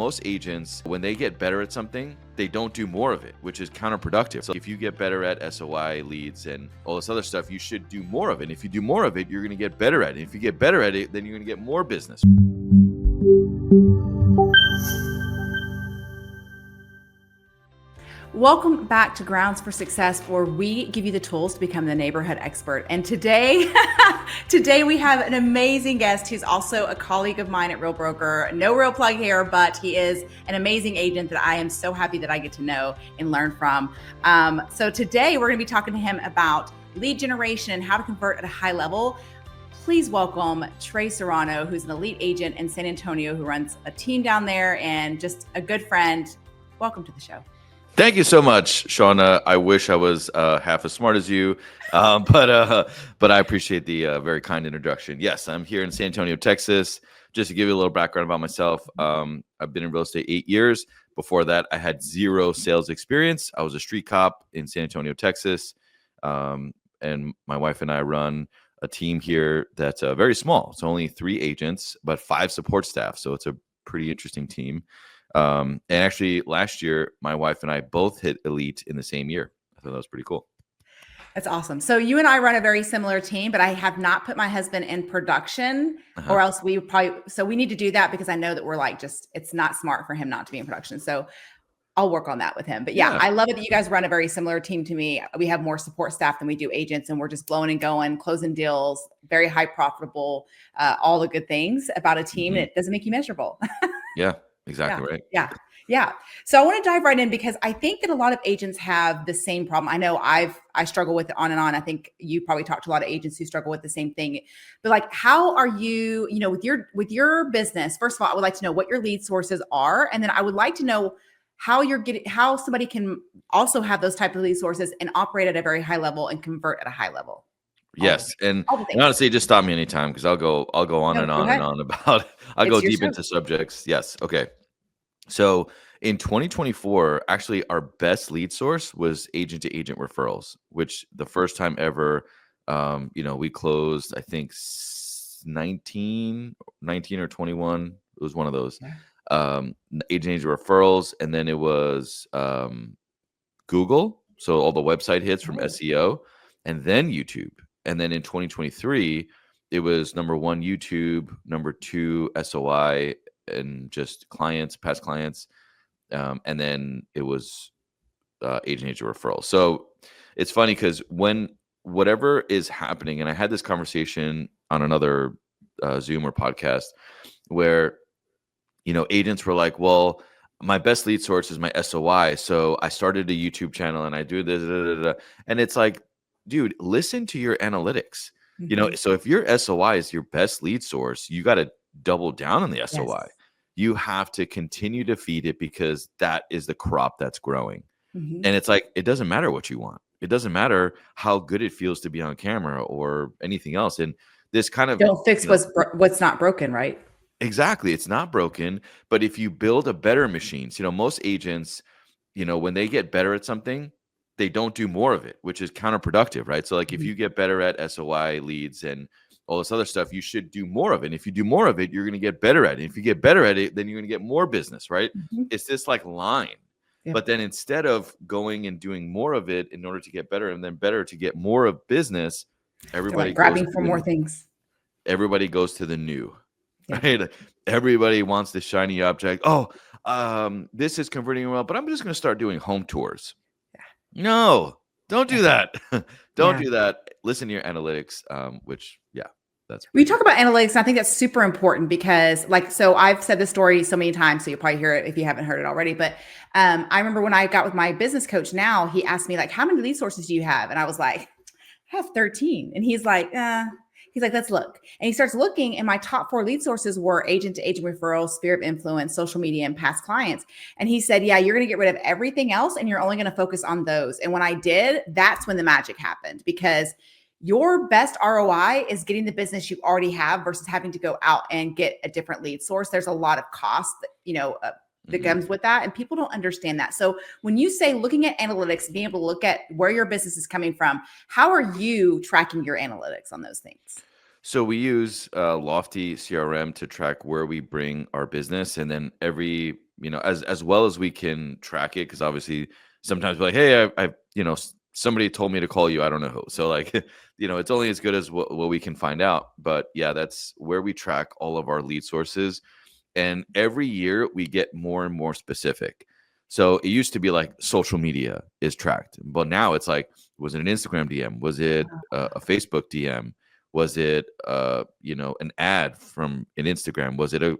most agents, when they get better at something, they don't do more of it, which is counterproductive. So if you get better at SOI leads and all this other stuff, you should do more of it. And if you do more of it, you're going to get better at it. And if you get better at it, then you're going to get more business. Welcome back to Grounds for Success, where we give you the tools to become the neighborhood expert. And today we have an amazing guest who's also a colleague of mine at Real Broker. No real plug here, but he is an amazing agent that I am so happy that I get to know and learn from. So today we're going to be talking to him about lead generation and how to convert at a high level. Please welcome Tre Serrano, who's an elite agent in San Antonio who runs a team down there and just a good friend. Welcome to the show. Thank you so much, Shauna. I wish I was half as smart as you, but I appreciate the very kind introduction. Yes, I'm here in San Antonio, Texas. Just to give you a little background about myself, I've been in real estate 8 years. Before that, I had zero sales experience. I was a street cop in San Antonio, Texas, and my wife and I run a team here that's very small. It's only 3 agents, but 5 support staff, so it's a pretty interesting team. And actually last year, my wife and I both hit elite in the same year. I thought that was pretty cool. That's awesome. So you and I run a very similar team, but I have not put my husband in production or else we need to do that because I know that we're like, it's not smart for him not to be in production. So I'll work on that with him. But yeah, I love it that you guys run a very similar team to me. We have more support staff than we do agents, and we're just blowing and going, closing deals, very high profitable, all the good things about a team. And it doesn't make you miserable. Yeah. Exactly right. Yeah. So I want to dive right in because I think that a lot of agents have the same problem. I know I struggle with it on and on. I think you probably talk to a lot of agents who struggle with the same thing. But like, how are you, with your business? First of all, I would like to know what your lead sources are, and then I would like to know how somebody can also have those type of lead sources and operate at a very high level and convert at a high level. Yes. And honestly, just stop me anytime because I'll go on and on about I'll go deep into subjects. Yes. Okay. So in 2024, actually our best lead source was agent to agent referrals, which the first time ever, we closed, I think 19 or 21. It was one of those agent to agent referrals. And then it was Google. So all the website hits from SEO, and then YouTube. And then in 2023, it was number 1 YouTube, number 2 SOI, and just past clients. And then it was agent referral. So it's funny because when whatever is happening, and I had this conversation on another Zoom or podcast where, agents were like, well, my best lead source is my SOI. So I started a YouTube channel and I do this, and it's like, dude, listen to your analytics. So if your SOI is your best lead source, you got to double down on the SOI. Yes. You have to continue to feed it because that is the crop that's growing. And it's like, it doesn't matter what you want. It doesn't matter how good it feels to be on camera or anything else. And this kind of don't fix what's not broken, right? Exactly. It's not broken. But if you build a better machine, most agents, when they get better at something, they don't do more of it, which is counterproductive, right? So like if you get better at SOI leads and all this other stuff, you should do more of it. And if you do more of it, you're going to get better at it. And if you get better at it, then you're going to get more business, right? It's this like line. But then instead of going and doing more of it in order to get better and then better to get more of business, everybody grabbing for more things. Everybody goes to the new, right? Everybody wants the shiny object. This is converting well, but I'm just going to start doing home tours. No, don't do that. Don't do that. Listen to your analytics, that's we talk about analytics. And I think that's super important because so I've said this story so many times, so you'll probably hear it if you haven't heard it already. But I remember when I got with my business coach now, he asked me how many lead sources do you have? And I was like, I have 13. And he's like, let's look. And he starts looking, and my top 4 lead sources were agent to agent referrals, sphere of influence, social media, and past clients. And he said, yeah, you're going to get rid of everything else and you're only going to focus on those. And when I did, that's when the magic happened, because your best ROI is getting the business you already have versus having to go out and get a different lead source. There's a lot of cost that comes with that, and people don't understand that. So when you say looking at analytics, being able to look at where your business is coming from, how are you tracking your analytics on those things? So we use Lofty CRM to track where we bring our business, and then every as well as we can track it, because obviously sometimes we're like, hey, I somebody told me to call you, I don't know who. So like, it's only as good as what we can find out. But yeah, that's where we track all of our lead sources. And every year we get more and more specific. So it used to be like social media is tracked, but now it's like, was it an Instagram DM? Was it a Facebook DM? Was it an ad from an Instagram? Was it an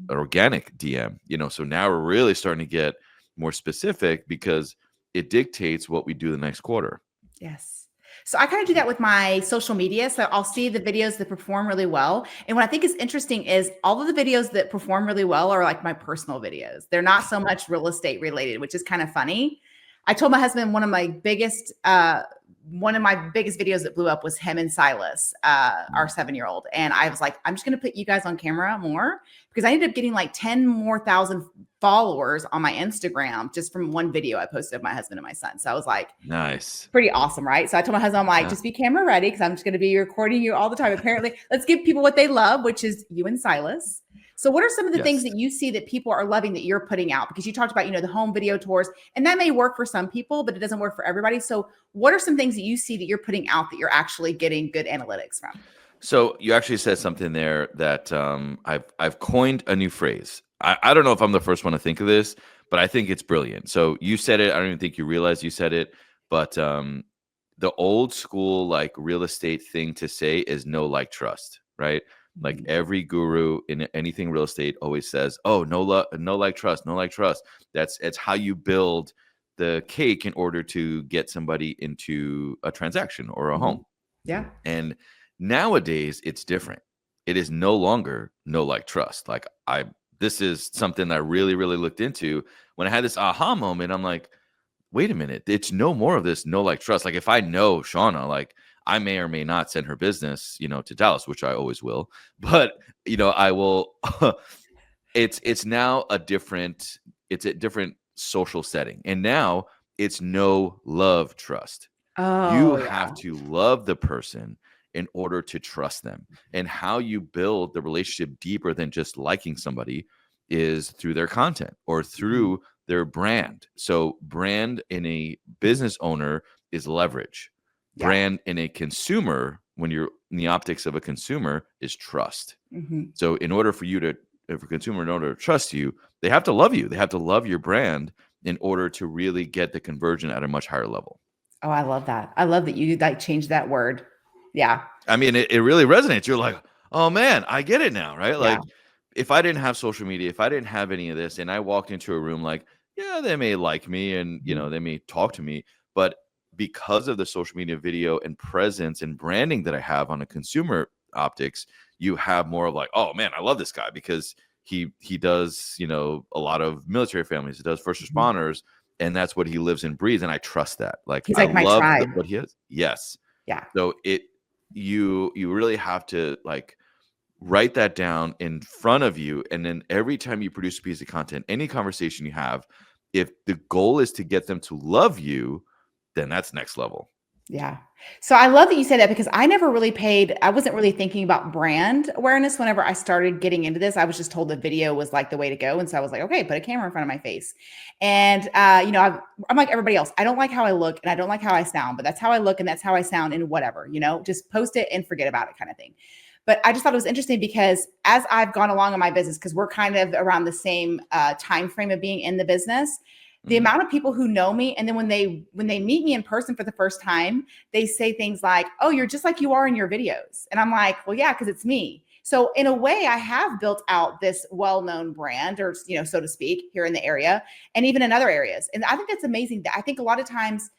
organic DM? So now we're really starting to get more specific because it dictates what we do the next quarter. Yes. So I kind of do that with my social media. So I'll see the videos that perform really well. And what I think is interesting is all of the videos that perform really well are like my personal videos. They're not so much real estate related, which is kind of funny. I told my husband one of my biggest videos that blew up was him and Silas, our 7-year-old. And I was like, I'm just going to put you guys on camera more, because I ended up getting like 10 more thousand followers on my Instagram just from one video I posted of my husband and my son. So I was like, nice. Pretty awesome, right? So I told my husband, I'm like, just be camera ready, because I'm just going to be recording you all the time. Apparently, let's give people what they love, which is you and Silas. So what are some of the things that you see that people are loving that you're putting out? Because you talked about, the home video tours, and that may work for some people, but it doesn't work for everybody. So what are some things that you see that you're putting out that you're actually getting good analytics from? So you actually said something there that I've coined a new phrase. I don't know if I'm the first one to think of this, but I think it's brilliant. So you said it. I don't even think you realized you said it, but the old school like real estate thing to say is know, like, trust, right? Like every guru in anything real estate always says, oh, no, like, trust, no, like, trust. It's how you build the cake in order to get somebody into a transaction or a home. Yeah. And nowadays it's different. It is no longer know, like, trust. Like this is something that I really, really looked into when I had this aha moment. I'm like, wait a minute, it's no more of this know, like, trust. Like if I know Shauna, like I may or may not send her business, to Dallas, which I always will, but I will. It's now a different social setting, and now it's know, love, trust. You have to love the person in order to trust them. And how you build the relationship deeper than just liking somebody is through their content or through their brand. So brand in a business owner is leverage. Brand in a consumer, when you're in the optics of a consumer, is trust. So in order for you to, if a consumer, in order to trust you, they have to love you. They have to love your brand in order to really get the conversion at a much higher level. Oh, I love that. I love that you like changed that word. Yeah. I mean, it really resonates. You're like, oh man, I get it now, right? Like if I didn't have social media, if I didn't have any of this, and I walked into a room like, yeah, they may like me and they may talk to me, but because of the social media video and presence and branding that I have on a consumer optics, you have more of like, oh man, I love this guy because he does, a lot of military families, he does first responders, and that's what he lives and breathes. And I trust that. Like, he's like I love tribe. what he is. Yes. Yeah. So you really have to like write that down in front of you. And then every time you produce a piece of content, any conversation you have, if the goal is to get them to love you, then that's next level. Yeah. So I love that you say that, because I wasn't really thinking about brand awareness whenever I started getting into this. I was just told the video was like the way to go. And so I was like, okay, put a camera in front of my face. And, I'm like everybody else. I don't like how I look and I don't like how I sound, but that's how I look and that's how I sound and whatever, just post it and forget about it kind of thing. But I just thought it was interesting because as I've gone along in my business, because we're kind of around the same time frame of being in the business, the amount of people who know me, and then when they meet me in person for the first time, they say things like, oh, you're just like you are in your videos. And I'm like, well, yeah, because it's me. So in a way, I have built out this well-known brand, or, so to speak, here in the area and even in other areas. And I think that's amazing. I think a lot of times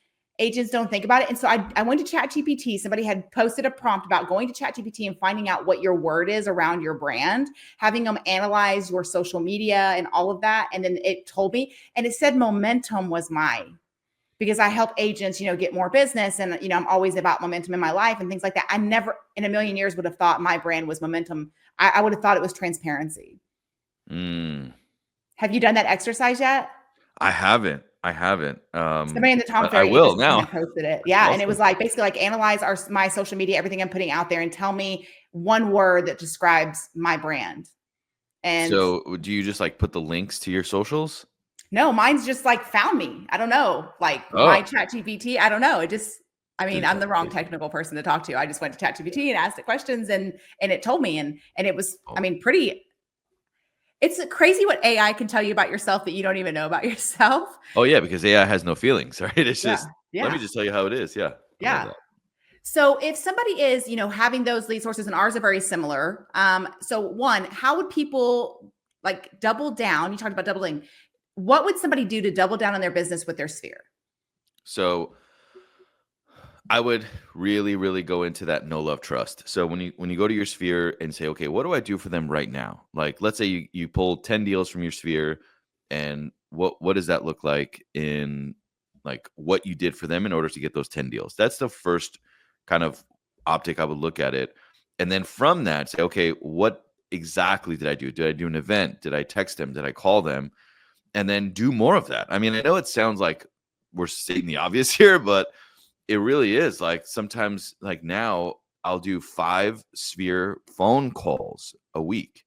agents don't think about it. And so I went to ChatGPT. Somebody had posted a prompt about going to ChatGPT and finding out what your word is around your brand, having them analyze your social media and all of that. And then it told me, and it said momentum was mine, because I help agents, get more business. And, I'm always about momentum in my life and things like that. I never in a million years would have thought my brand was momentum. I would have thought it was transparency. Have you done that exercise yet? I haven't. Somebody in the Tom I Ferry will now. posted it. Yeah. Awesome. And it was like, basically like analyze my social media, everything I'm putting out there, and tell me one word that describes my brand. And So do you just like put the links to your socials? no, mine's just like found me. I don't know. Like my Oh, chat GPT, I don't know. It just, I mean, did I'm the wrong okay. technical person to talk to. I just went to chat GPT and asked it questions and it told me and it was, I Oh. mean, pretty, it's crazy what AI can tell you about yourself that you don't even know about yourself. Oh, yeah, because AI has no feelings, right? It's Yeah. just, "Let me Yeah. just tell you how it is." Yeah, I love Yeah. that. So if somebody is, having those lead sources and ours are very similar. So one, how would people like double down? You talked about doubling. What would somebody do to double down on their business with their sphere? So, I would really, really go into that no love trust. So when you go to your sphere and say, okay, what do I do for them right now? Like, let's say you pull 10 deals from your sphere, and what does that look like in like what you did for them in order to get those 10 deals? That's the first kind of optic I would look at it. And then from that, say, okay, what exactly did I do? Did I do an event? Did I text them? Did I call them? And then do more of that. I mean, I know it sounds like we're stating the obvious here, but it really is. Like, sometimes, like, now I'll do 5 Sphere phone calls a week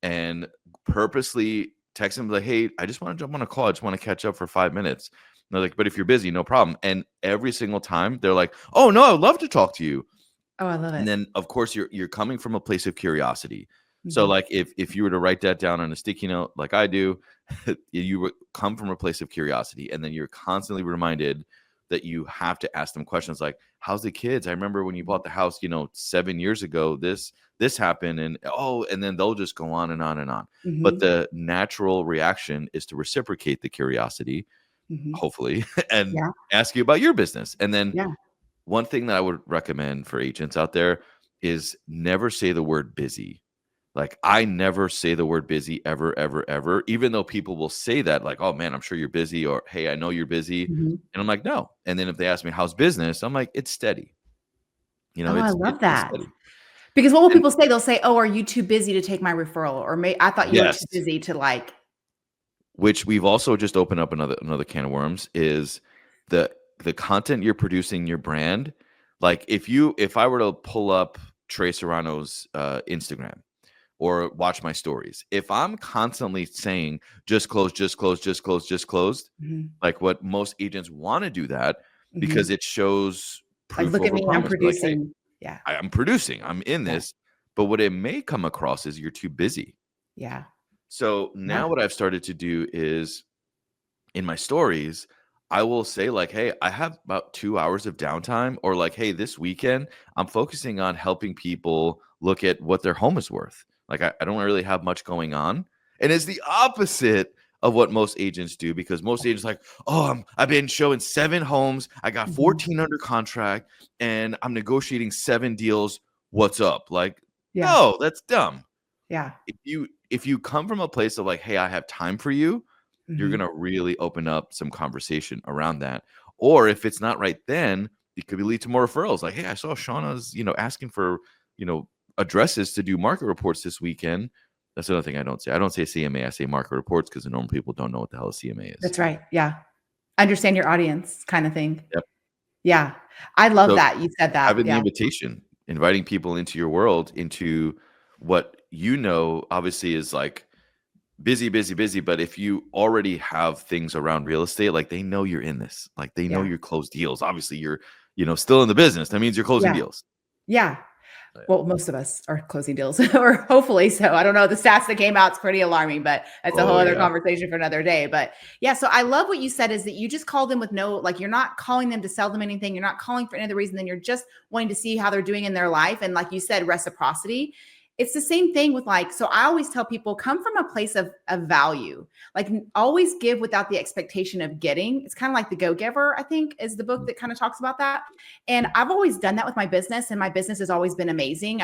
and purposely text them like, "Hey, I just wanna jump on a call. I just wanna catch up for 5 minutes." And they're like, "But if you're busy, no problem." And every single time, they're like, "Oh, no, I'd love to talk to you." Oh, I love And it. then, of course, you're coming from a place of curiosity. So, Mhm. like, if you were to write that down on a sticky note like I do, you would come from a place of curiosity, and then you're constantly reminded that you have to ask them questions like, "How's the kids? I remember when you bought the house, 7 years ago, this happened," and, "Oh," and then they'll just go on and on and on. But Mhm. the natural reaction is to reciprocate the curiosity, Mhm. hopefully, and Yeah. ask you about your business. And then Yeah. one thing that I would recommend for agents out there is never say the word busy. Like, I never say the word busy ever, ever, ever, even though people will say that, like, "Oh, man, I'm sure you're busy," or, "Hey, I know you're busy." Mhm. And I'm like, "No." And then if they ask me, "How's business?" I'm like, "It's steady." Oh, I It's love it's that. steady. Because what will And people say? They'll say, "Oh, are you too busy to take my referral?" Or may I thought you were too yes, busy to like which we've also just opened up another can of worms is the the content you're producing in your brand. Like, if I were to pull up Tre Serrano's, Instagram or watch my stories, if I'm constantly saying, "Just close, just close, just close, just closed," Mhm. like, what most agents wanna do that because Mhm. it shows Like, proof "Look at over me, I'm promise. They're like, "Hey, producing." Yeah. I'm producing, I'm in Yeah. this," but what it may come across is you're too busy. Yeah. So, Yeah. now what I've started to do is in my stories, I will say, like, "Hey, I have about 2 hours of downtime," or like, "Hey, this weekend, I'm focusing on helping people look at what their home is worth." Like, I don't really have much going on, and it's the opposite of what most agents do because most agents like, "Oh, I've been showing 7 homes, I got Mhm. 14 under contract, and I'm negotiating 7 deals. What's up?" Like, Yeah. no, that's dumb. Yeah. If you come from a place of like, "Hey, I have time for you," you're Mhm. gonna really open up some conversation around that. Or if it's not right then, it could lead to more referrals. Like, "Hey, I saw Shauna's, asking for, you know, addresses to do market reports this weekend." That's another thing I don't say. I don't say CMA, I say market reports because the normal people don't know what the hell a CMA is. That's right. Yeah. Understand your audience kinda thing. Yep. Yeah. I love So that you said that. having the Yeah. invitation, inviting people into your world, into what obviously is like busy, busy, busy, but if you already have things around real estate, like, they know you're in this, like, they know Yeah. you close deals. Obviously, you're, still in the business. That means you're closing Yeah. deals. Yeah. Oh, yeah. Well, most of us are closing deals or hopefully so. I don't know. The stats that came out is pretty alarming, but that's a whole Oh, other yeah. conversation for another day. But yeah, so I love what you said is that you just call them with no, like you're not calling them to sell them anything. You're not calling for any other reason than you're just wanting to see how they're doing in their life. And like you said, reciprocity. It's the same thing with like, so I always tell people come from a place of value, like always give without the expectation of getting. It's kind of like The Go Giver, I think, is the book Mhm. that kind of talks about that. And I've always done that with my business, and my business has always been amazing.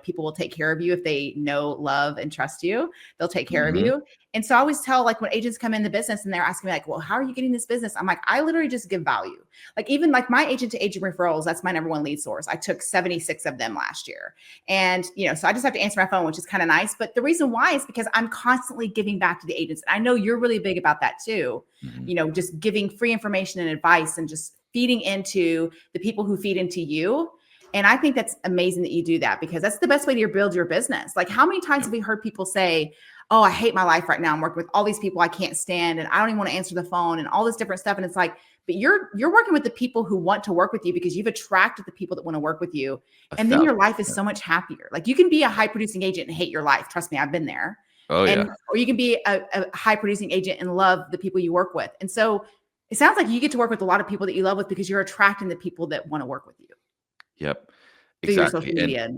People will take care of you if they know, love, and trust you. They'll take care of Mhm. you. And so I always tell, like, when agents come in the business and they're asking me, like, well, how are you getting this business? I'm like, I literally just give value. Like, even like my agent to agent referrals, that's my number one lead source. I took 76 of them last year. And, so I just have to answer my phone, which is kind of nice. But the reason why is because I'm constantly giving back to the agents. And I know you're really big about that too. Mhm. Just giving free information and advice and just feeding into the people who feed into you. And I think that's amazing that you do that because that's the best way to build your business. Like, how many times Yep. have we heard people say, oh, I hate my life right now. I'm working with all these people I can't stand, and I don't even want to answer the phone and all this different stuff. And it's like, but you're working with the people who want to work with you because you've attracted the people that want to work with you. And then your life is 1,000%. so much happier. Like you can be a high producing agent and hate your life. Trust me, I've been there. Oh yeah. Or you can be a high producing agent and love the people you work with. And so it sounds like you get to work with a lot of people that you love with because you're attracting the people that want to work with you Yep. through your Exactly. social And media.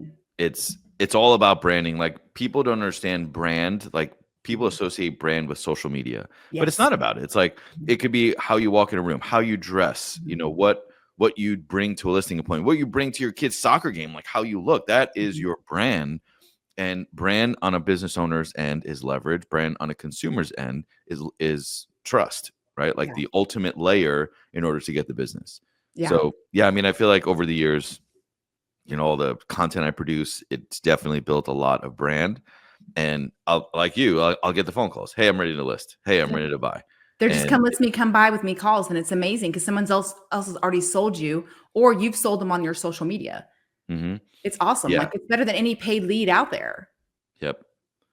it's all about branding. Like people don't understand brand. Like people Mhm. associate brand with social media, but it's Yes. not about it. It's like Mhm. it could be how you walk in a room, how you dress, Mhm. what you bring to a listing appointment, what you bring to your kid's soccer game, like how you look. That is Mhm. your brand. And brand on a business owner's end is leverage. Brand on a consumer's end is trust, right? Like Yeah. the ultimate layer in order to get the business. Yeah. So yeah, I mean, I feel like over the years, all the content I produce, it's definitely built a lot of brand. And I'll get the phone calls. Hey, I'm ready to list. Hey, I'm Yeah. ready to buy. They're just And come with me, come by with me calls, and it's amazing because someone else has already sold you, or you've sold them on your social media. mhm, It's awesome. yeah, Like it's better than any paid lead out there. yep,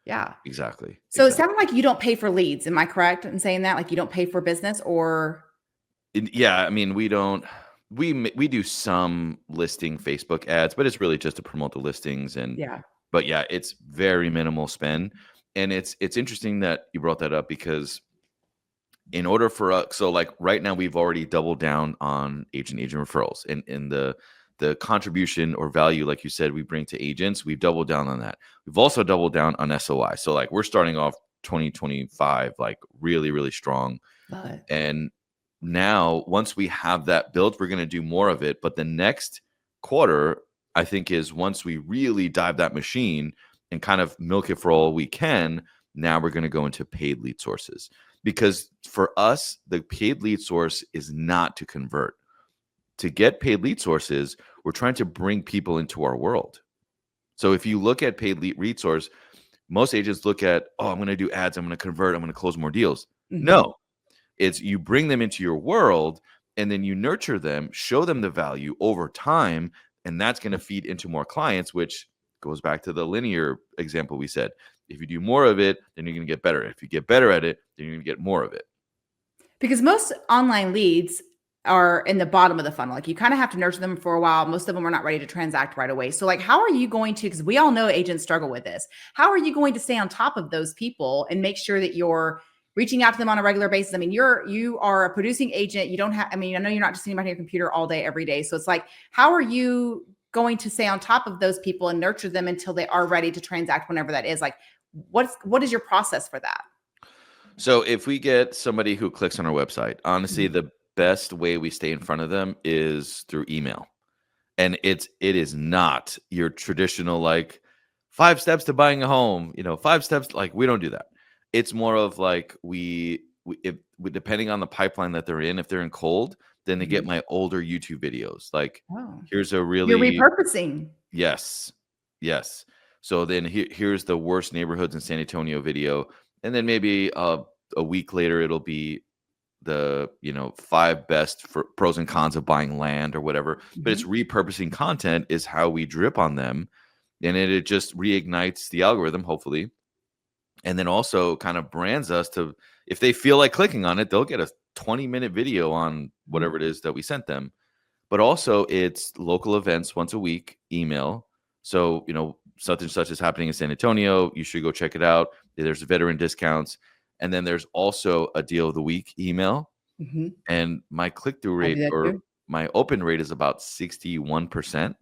Yeah. exactly, So it exactly. sounded like you don't pay for leads. Am I correct in saying that? Like you don't pay for business or Yeah, I mean, we don't we do some listing Facebook ads, but it's really just to promote the listings. And yeah. but yeah, it's very minimal spend. And it's interesting that you brought that up because in order for us, so like right now we've already doubled down on agent referrals, and in the contribution or value, like you said, we bring to agents, we've doubled down on that. We've also doubled down on SOI. So like we're starting off 2025 like really, really strong. Love it. And now, once we have that built, we're going to do more of it. But the next quarter, I think, is once we really dive that machine and kind of milk it for all we can. Now we're going to go into paid lead sources, because for us, the paid lead source is not to convert. To get paid lead sources, we're trying to bring people into our world. So if you look at paid lead source, most agents look at, oh, I'm going to do ads, I'm going to convert, I'm going to close more deals. Mhm. No, it's you bring them into your world and then you nurture them, show them the value over time, and that's going to feed into more clients, which goes back to the linear example we said. If you do more of it, then you're going to get better. If you get better at it, then you're going to get more of it. Because most online leads are in the bottom of the funnel. Like you kind of have to nurture them for a while. Most of them are not ready to transact right away. So like how are you going to, because we all know agents struggle with this. How are you going to stay on top of those people and make sure that you're reaching out to them on a regular basis? I mean, you are a producing agent. You don't have, I mean, I know you're not just sitting behind your computer all day, every day. So it's like, how are you going to stay on top of those people and nurture them until they are ready to transact whenever that is? Like what is your process for that? So if we get somebody who clicks on our website, honestly, Mhm. the best way we stay in front of them is through email. And it is not your traditional like 5 steps to buying a home, 5 steps. Like we don't do that. It's more of like depending on the pipeline that they're in. If they're in cold, then they get Mhm. my older YouTube videos. Like Oh, here's a you're really repurposing. yes, yes. So then here's the worst neighborhoods in San Antonio video, and then maybe a week later it'll be the 5 best for pros and cons of buying land or whatever. But it's Mhm. repurposing content is how we drip on them, and it just reignites the algorithm, hopefully, and then also kind of brands us to, if they feel like clicking on it, they'll get a 20-minute video on Mhm. whatever it is that we sent them. But also it's local events once a week, email. So such and such is happening in San Antonio, you should go check it out. There's veteran discounts, and then there's also a deal of the week email. Mhm. And my click-through I do rate that or too. my open rate is about 61%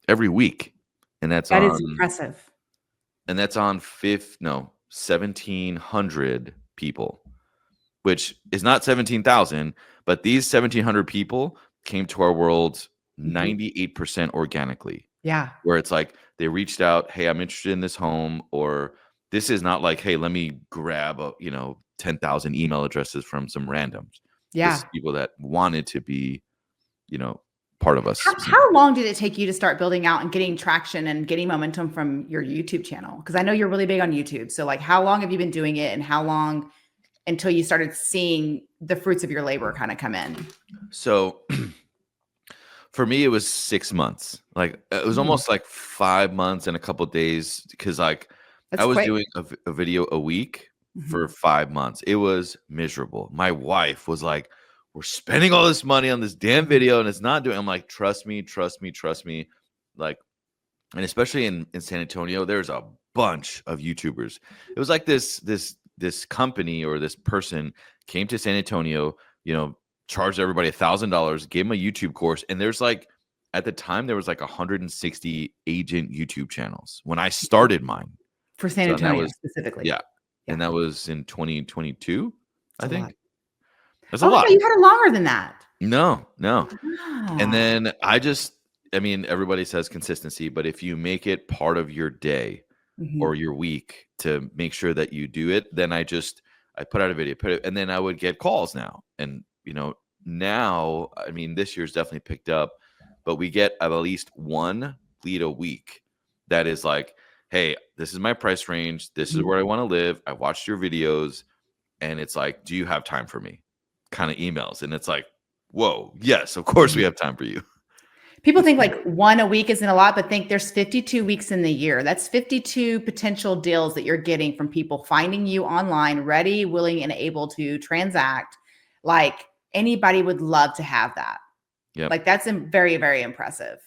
every week. And that's That is on impressive. 1,700 people, which is not 17,000, but these 1,700 people came to our world Mhm. 98% organically, Yeah. where it's like they reached out, hey, I'm interested in this home, or this is not like, hey, let me grab 10,000 email addresses from some randoms. This is Yeah. people that wanted to be, you know, part of us. How long did it take you to start building out and getting traction and getting momentum from your YouTube channel? Because I know you're really big on YouTube. So like how long have you been doing it and how long until you started seeing the fruits of your labor kind of come in? So for me, it was 6 months. Like it was Mhm. almost like 5 months and a couple days because like That's I was quick. doing a video a week Mhm. for 5 months. It was miserable. My wife was like, "We're spending all this money on this damn Mhm. video and it's not doing." I'm like, "Trust me, trust me, trust me." Like, and especially in San Antonio, there's a bunch of YouTubers. It was like this company or this person came to San Antonio, charged everybody $1,000, gave them a YouTube course, and there's like at the time there was like 160 agent YouTube channels when I started mine. For San So and that Antonio was specifically. yeah, Yeah. and that was in 2022, It's I a lot. think. That's a Oh, I lot. thought you had it longer than that. No, no. And Ah. then I mean, everybody says consistency, but if you make it part of your day Mhm. or your week to make sure that you do it, then I put out a video, and then I would get calls now. And now, I mean, this year's definitely picked up, but we get at least one lead a week that is like, "Hey, this is my price range. This is Mhm. where I want to live. I watched your videos." And it's like, "Do you have time for me?" Kind of emails. And it's like, "Whoa, yes, of course we Mhm. have time for you." People It's think weird. like 1 a week isn't a lot, but think there's 52 weeks in the year. That's 52 potential deals that you're getting from people finding you online, ready, willing, and able to transact. Like anybody would love to have that. Yep. Like that's very, very impressive.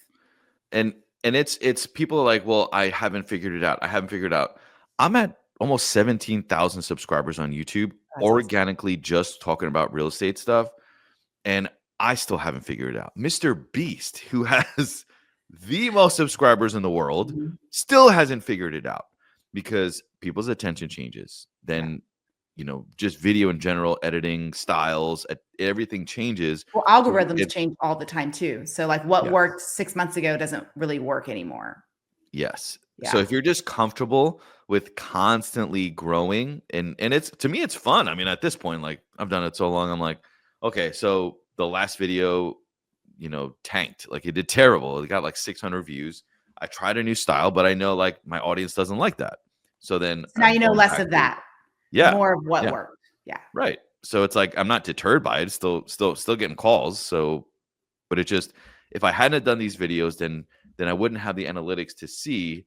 And it's people are like, "Well, I haven't figured it out. I haven't figured it out." I'm at almost 17,000 subscribers on YouTube, That's awesome. organically just talking about real estate stuff, and I still haven't figured it out. Mr. Beast, who has the most subscribers in the world, Mhm. still hasn't figured it out because people's attention changes. Yeah. Then, just video in general, editing styles, everything changes. Well, So algorithms it's change all the time too. So like what yeah. worked 6 months ago doesn't really work anymore. Yes. So Yeah. if you're just comfortable with constantly growing and it's to me it's fun. I mean, at this point, like I've done it so long, I'm like, okay, so the last video, tanked. Like it did terrible. It got like 600 views. I tried a new style, but I know like my audience doesn't like that. So then So now I'm you know going less back of to that, yeah, more of what yeah, worked. Yeah. right. So it's like I'm not deterred by it. It's still getting calls. So but it just if I hadn't done these videos, then I wouldn't have the analytics to see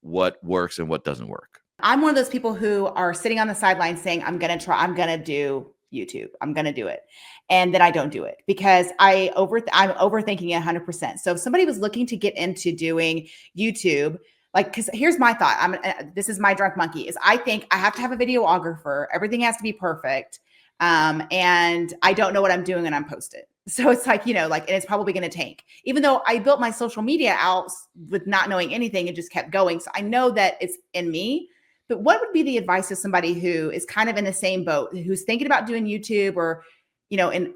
what works and what doesn't work. I'm one of those people who are sitting on the sidelines saying, I'm going to do YouTube. I'm going to do it. And then I don't do it because I'm overthinking it 100%. So if somebody was looking to get into doing YouTube, like, cause here's my thought. This is my drunk monkey is I think I have to have a videographer. Everything has to be perfect. And I don't know what I'm doing when I'm posted. So it's like, like, and it's probably going to tank, even though I built my social media out with not knowing anything and just kept going. So I know that it's in me. But what would be the advice to somebody who is kind of in the same boat, who's thinking about doing YouTube or, and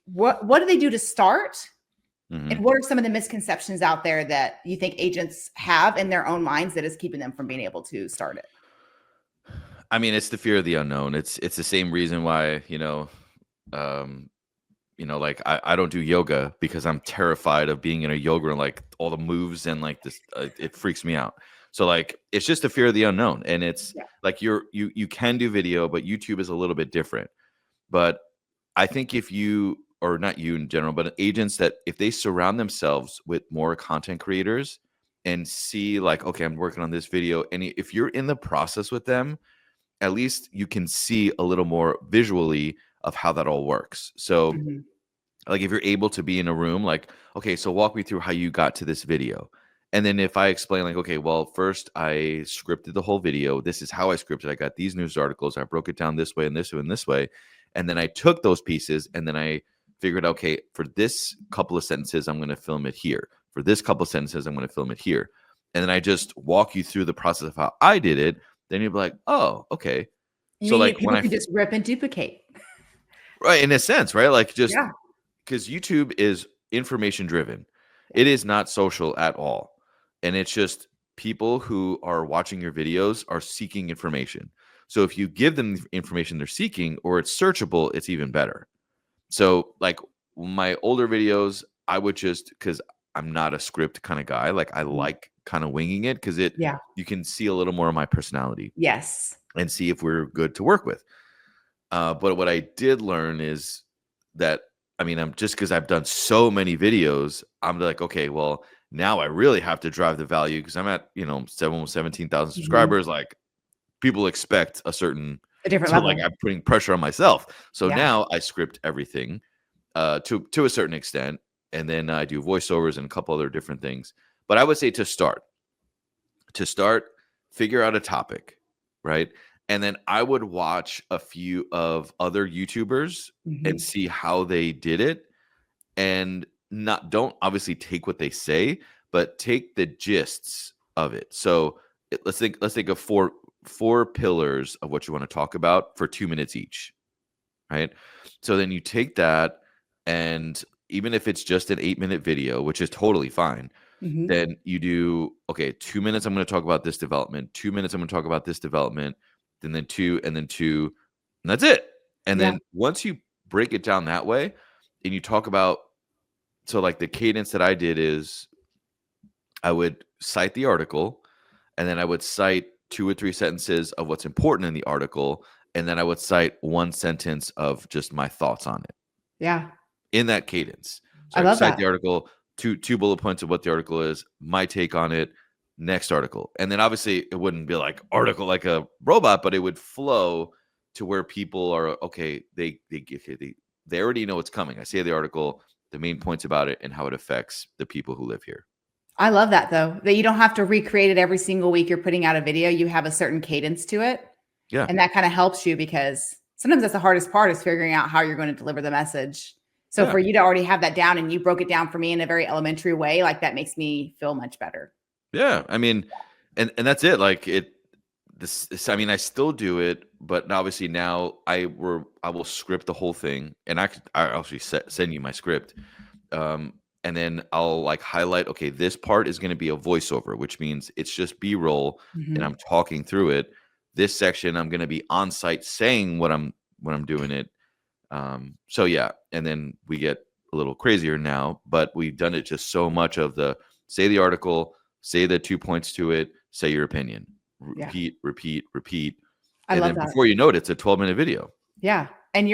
what do they do to start? And Mhm. what are some of the misconceptions out there that you think agents have in their own minds that is keeping them from being able to start it? I mean, it's the fear of the unknown. It's the same reason why, um, like I don't do yoga because I'm terrified of being in a yoga and like all the moves and like this, it freaks me out. So like it's just the fear of the unknown, and it's Yeah. like you can do video, but YouTube is a little bit different. But I think if you or not you in general, but agents that if they surround themselves with more content creators and see like, okay, I'm working on this video, and if you're in the process with them, at least you can see a little more visually of how that all works. So Mhm. like if you're able to be in a room like, okay, so walk me through how you got to this video. And then if I explain like, okay, well, first I scripted the whole video, this is how I scripted, I got these news articles, I broke it down this way and this way and this way, and then I took those pieces and then I figured, okay, for this couple of sentences I'm going to film it here, for this couple of sentences I'm going to film it here, and then I just walk you through the process of how I did it, then you'll be like, oh, okay. You So mean like when people can just rip and duplicate? right, in a sense, right, like just Yeah. because YouTube is information driven. Yeah. It is not social at all. And it's just people who are watching your videos are seeking information. So if you give them the information they're seeking or it's searchable, it's even better. So like my older videos, I would just because I'm not a script kind of guy, like I Mhm. like kind of winging it because it Yeah. you can see a little more of my personality Yes. and see if we're good to work with. But what I did learn is that I mean, I'm just because I've done so many videos, I'm like, okay, well, now I really have to drive the value because I'm at 17,000 Mhm. subscribers. Like, people expect a certain, A different so level. like I'm putting pressure on myself. So Yeah. now I script everything to a certain extent, and then I do voiceovers and a couple other different things. But I would say to start, figure out a topic, right? And then I would watch a few of other YouTubers and Mhm. see how they did it, and don't obviously take what they say, but take the gists of it. So let's think of four pillars of what you want to talk about for 2 minutes each, right? So then you take that, and even if it's just an 8-minute video, which is totally fine, Mhm. then you do, okay, 2 minutes I'm going to talk about this development, 2 minutes I'm going to talk about this development, then two, and then two, and that's it. And Yeah. then once you break it down that way, and you talk about, so like the cadence that I did is I would cite the article, and then I would cite 2 or 3 sentences of what's important in the article, and then I would cite 1 sentence of just my thoughts on it Yeah. in that cadence. So I I love cite that. the article, two bullet points of what the article is, my take on it, next article. And then obviously it wouldn't be like article like a robot, but it would flow to where people are okay, they already know what's coming. I say the article, the main points about it, and how it affects the people who live here. I love that though, that you don't have to recreate it every single week you're putting out a video. You have a certain cadence to it. Yeah. And that kind of helps you because sometimes that's the hardest part is figuring out how you're going to deliver the message. So Yeah. for you to already have that down and you broke it down for me in a very elementary way, like that makes me feel much better. Yeah. I mean, and that's it. Like this, I mean, I still do it, but obviously now I will script the whole thing, and I actually send you my script. And then I'll like highlight, okay, this part is going to be a voiceover, which means it's just B-roll and I'm Mhm. talking through it. This section I'm going to be on site saying what I'm doing it. So yeah, and then we get a little crazier now, but we've done it just so much of the say the article, say the 2 points to it, say your opinion, Yeah. repeat, repeat, repeat. I And love then that. before you know it, it's a 12-minute video. Yeah. And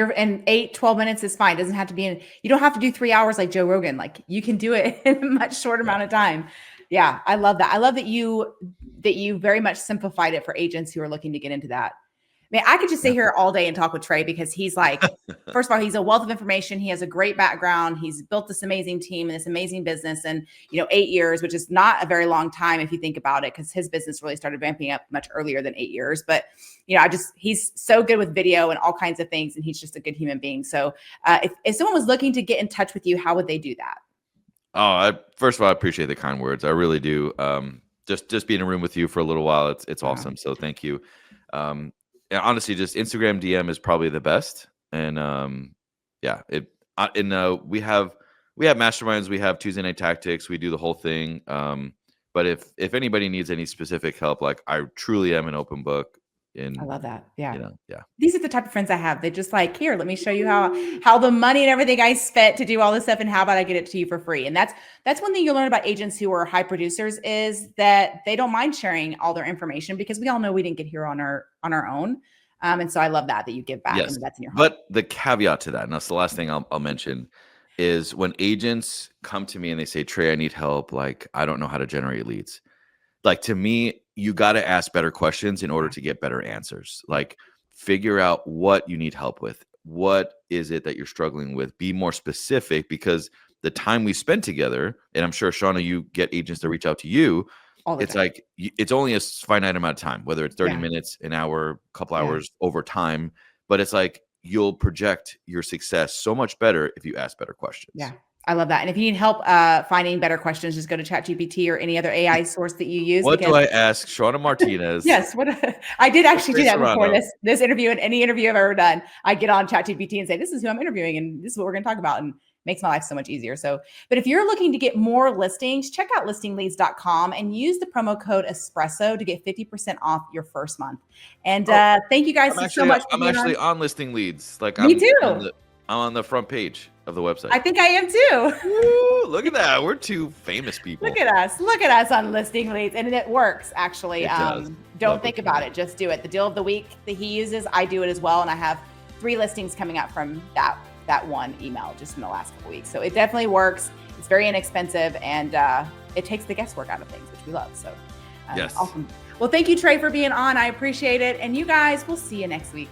12 minutes is fine. It doesn't have to be you don't have to do 3 hours like Joe Rogan. Like you can do it in a much shorter Yeah. amount of time. Yeah. I love that. I love that you very much simplified it for agents who are looking to get into that. I mean, I could just sit Yeah. here all day and talk with Tre because he's like, first of all, he's a wealth of information. He has a great background. He's built this amazing team and this amazing business in, 8 years, which is not a very long time if you think about it, because his business really started ramping up much earlier than 8 years. But he's so good with video and all kinds of things, and he's just a good human being. So, if someone was looking to get in touch with you, how would they do that? Oh, first of all, I appreciate the kind words. I really do. Just being in a room with you for a little while, it's Wow. awesome. So thank you. Yeah, honestly, just Instagram DM is probably the best. And yeah, we have masterminds, we have Tuesday Night Tactics, we do the whole thing. But if anybody needs any specific help, like I truly am an open book. I love that. Yeah. Yeah. These are the type of friends I have. They just like, here, let me show you how the money and everything I spent to do all this stuff, and how about I get it to you for free. And that's one thing you learn about agents who are high producers is that they don't mind sharing all their information, because we all know we didn't get here on our own. And so I love that you give back, Yes. and that's in your heart. But the caveat to that, and that's the last thing I'll mention, is when agents come to me and they say, Tre, I need help. Like, I don't know how to generate leads. Like, to me, you got to ask better questions in order to get better answers. Like, figure out what you need help with. What is it that you're struggling with? Be more specific, because the time we spend together, and I'm sure, Shauna, you get agents that reach out to you. All the It's time. like it's only a finite amount of time, whether it's 30 Yeah. minutes, an hour, a couple Yeah. hours over time. But it's like you'll project your success so much better if you ask better questions. Yeah. I love that. And if you need help finding better questions, just go to ChatGPT or any other AI source that you use. What do Because I ask Shauna Martinez? yes, I did actually Tre do that before Serrano? this interview, and any interview I've ever done. I get on ChatGPT and say, this is who I'm interviewing, and this is what we're going to talk about, and makes my life so much easier. So, but if you're looking to get more listings, check out listingleads.com and use the promo code Espresso to get 50% off your first month. And thank you guys so much for I'm being actually on. on Listing Leads. Like Me I'm too. I'm on the front page of the website. I think I am too. Woo, look at that. We're two famous people. Look at us. Look at us on Listing Leads. And it works, actually. It does. Don't Love think it. about it. Just do it. The deal of the week that he uses, I do it as well. And I have 3 listings coming up from that one email just in the last couple weeks. So it definitely works. It's very inexpensive, and it takes the guesswork out of things, which we love. So Yes. awesome. Well, thank you, Trey, for being on. I appreciate it. And you guys, we'll see you next week.